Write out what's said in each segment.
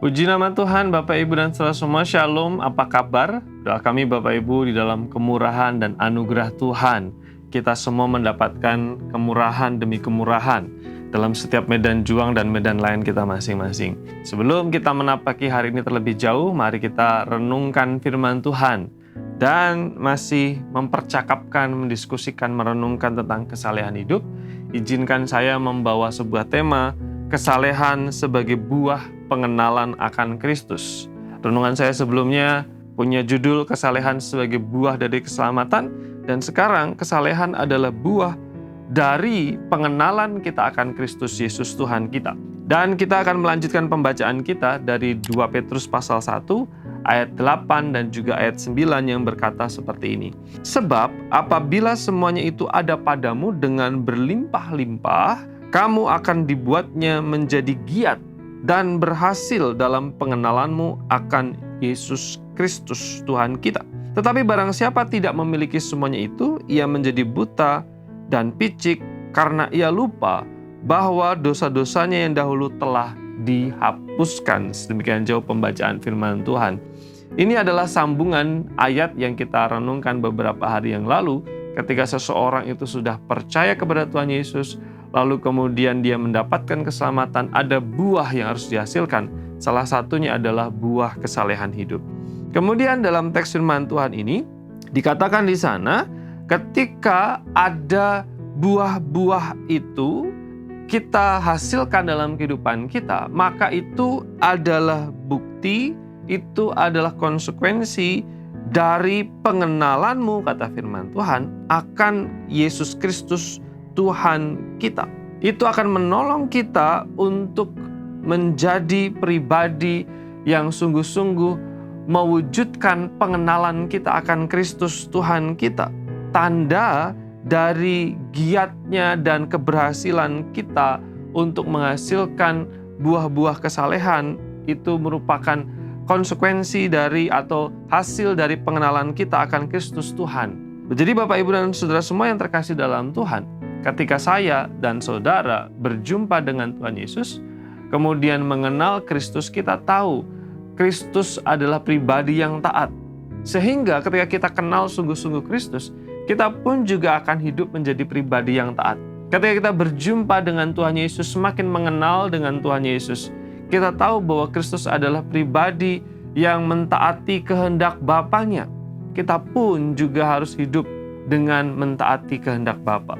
Puji nama Tuhan, Bapak Ibu dan saudara semua, Shalom, apa kabar? Doa kami Bapak Ibu di dalam kemurahan dan anugerah Tuhan. Kita semua mendapatkan kemurahan demi kemurahan dalam setiap medan juang dan medan lain kita masing-masing. Sebelum kita menapaki hari ini terlebih jauh, mari kita renungkan firman Tuhan. Dan masih mempercakapkan, mendiskusikan, merenungkan tentang kesalehan hidup. Izinkan saya membawa sebuah tema, kesalehan sebagai buah pengenalan akan Kristus. Renungan saya sebelumnya punya judul kesalehan sebagai buah dari keselamatan, dan sekarang kesalehan adalah buah dari pengenalan kita akan Kristus Yesus Tuhan kita. Dan kita akan melanjutkan pembacaan kita dari 2 Petrus pasal 1 ayat 8 dan juga ayat 9 yang berkata seperti ini. Sebab apabila semuanya itu ada padamu dengan berlimpah-limpah, kamu akan dibuatnya menjadi giat dan berhasil dalam pengenalanmu akan Yesus Kristus Tuhan kita. Tetapi barang siapa tidak memiliki semuanya itu, ia menjadi buta dan picik karena ia lupa bahwa dosa-dosanya yang dahulu telah dihapuskan. Sedemikian jauh pembacaan firman Tuhan. Ini adalah sambungan ayat yang kita renungkan beberapa hari yang lalu ketika seseorang itu sudah percaya kepada Tuhan Yesus, lalu kemudian dia mendapatkan keselamatan, ada buah yang harus dihasilkan. Salah satunya adalah buah kesalehan hidup. Kemudian dalam teks firman Tuhan ini dikatakan di sana, ketika ada buah-buah itu kita hasilkan dalam kehidupan kita, maka itu adalah bukti, itu adalah konsekuensi dari pengenalanmu, kata firman Tuhan, akan Yesus Kristus Tuhan kita. Itu akan menolong kita untuk menjadi pribadi yang sungguh-sungguh mewujudkan pengenalan kita akan Kristus Tuhan kita. Tanda dari giatnya dan keberhasilan kita untuk menghasilkan buah-buah kesalehan itu merupakan konsekuensi dari atau hasil dari pengenalan kita akan Kristus Tuhan. Jadi Bapak, Ibu, dan saudara semua yang terkasih dalam Tuhan, ketika saya dan saudara berjumpa dengan Tuhan Yesus, kemudian mengenal Kristus, kita tahu Kristus adalah pribadi yang taat. Sehingga ketika kita kenal sungguh-sungguh Kristus, kita pun juga akan hidup menjadi pribadi yang taat. Ketika kita berjumpa dengan Tuhan Yesus, semakin mengenal dengan Tuhan Yesus, kita tahu bahwa Kristus adalah pribadi yang mentaati kehendak Bapanya. Kita pun juga harus hidup dengan mentaati kehendak Bapa.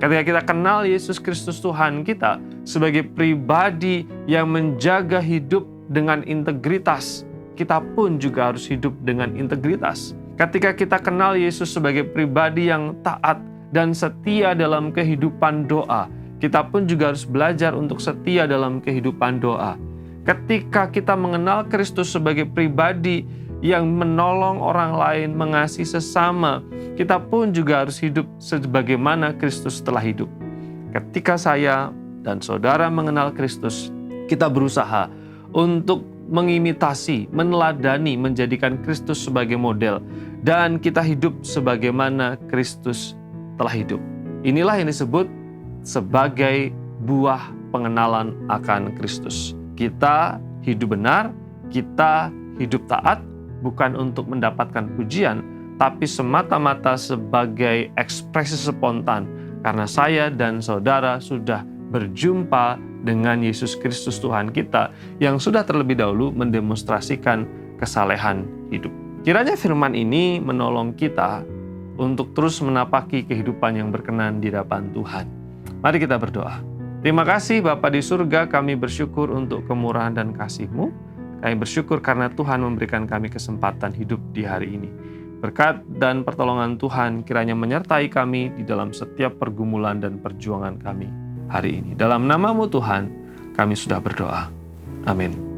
Ketika kita kenal Yesus Kristus Tuhan kita sebagai pribadi yang menjaga hidup dengan integritas, kita pun juga harus hidup dengan integritas. Ketika kita kenal Yesus sebagai pribadi yang taat dan setia dalam kehidupan doa, kita pun juga harus belajar untuk setia dalam kehidupan doa. Ketika kita mengenal Kristus sebagai pribadi yang menolong orang lain, mengasihi sesama, kita pun juga harus hidup sebagaimana Kristus telah hidup. Ketika saya dan saudara mengenal Kristus, kita berusaha untuk mengimitasi, meneladani, menjadikan Kristus sebagai model, dan kita hidup sebagaimana Kristus telah hidup. Inilah yang disebut sebagai buah pengenalan akan Kristus. Kita hidup benar, kita hidup taat, bukan untuk mendapatkan pujian, tapi semata-mata sebagai ekspresi spontan, karena saya dan saudara sudah berjumpa dengan Yesus Kristus Tuhan kita, yang sudah terlebih dahulu mendemonstrasikan kesalehan hidup. Kiranya firman ini menolong kita untuk terus menapaki kehidupan yang berkenan di hadapan Tuhan. Mari kita berdoa. Terima kasih Bapa di surga, kami bersyukur untuk kemurahan dan kasih-Mu. Kami bersyukur karena Tuhan memberikan kami kesempatan hidup di hari ini. Berkat dan pertolongan Tuhan kiranya menyertai kami di dalam setiap pergumulan dan perjuangan kami hari ini. Dalam nama-Mu Tuhan, kami sudah berdoa. Amin.